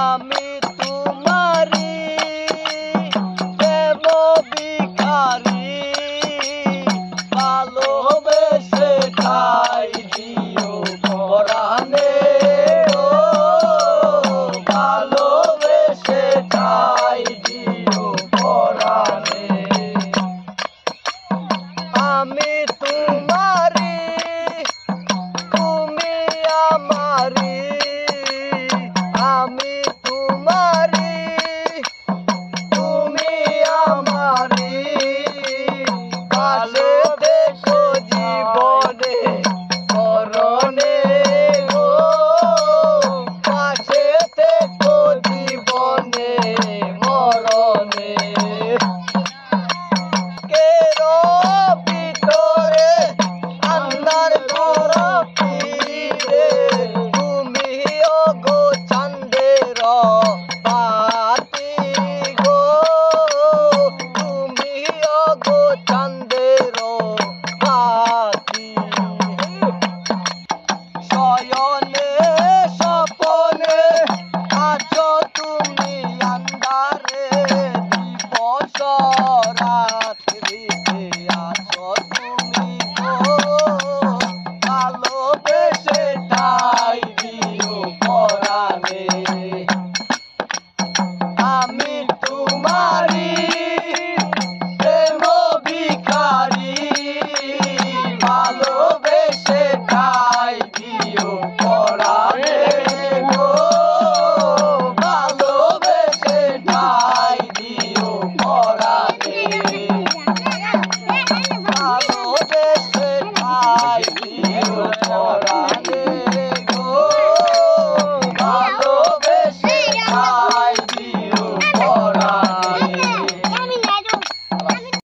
আমি তোমারি প্রেম ভিখারি ভালোবেসে ঠাই দিও পরাণে ও ভালোবেসে ঠাই দিও পরাণে আমি তোমারি তুমি আমারি আমি তোমারি তুমি আমারি পাশে দেখো জীবনে মরণে গো পাশে দেখো জীবনে মরণে কেরো ভিতরে আন্ধার ঘর ফিরে তুমি ও গো চাঁদের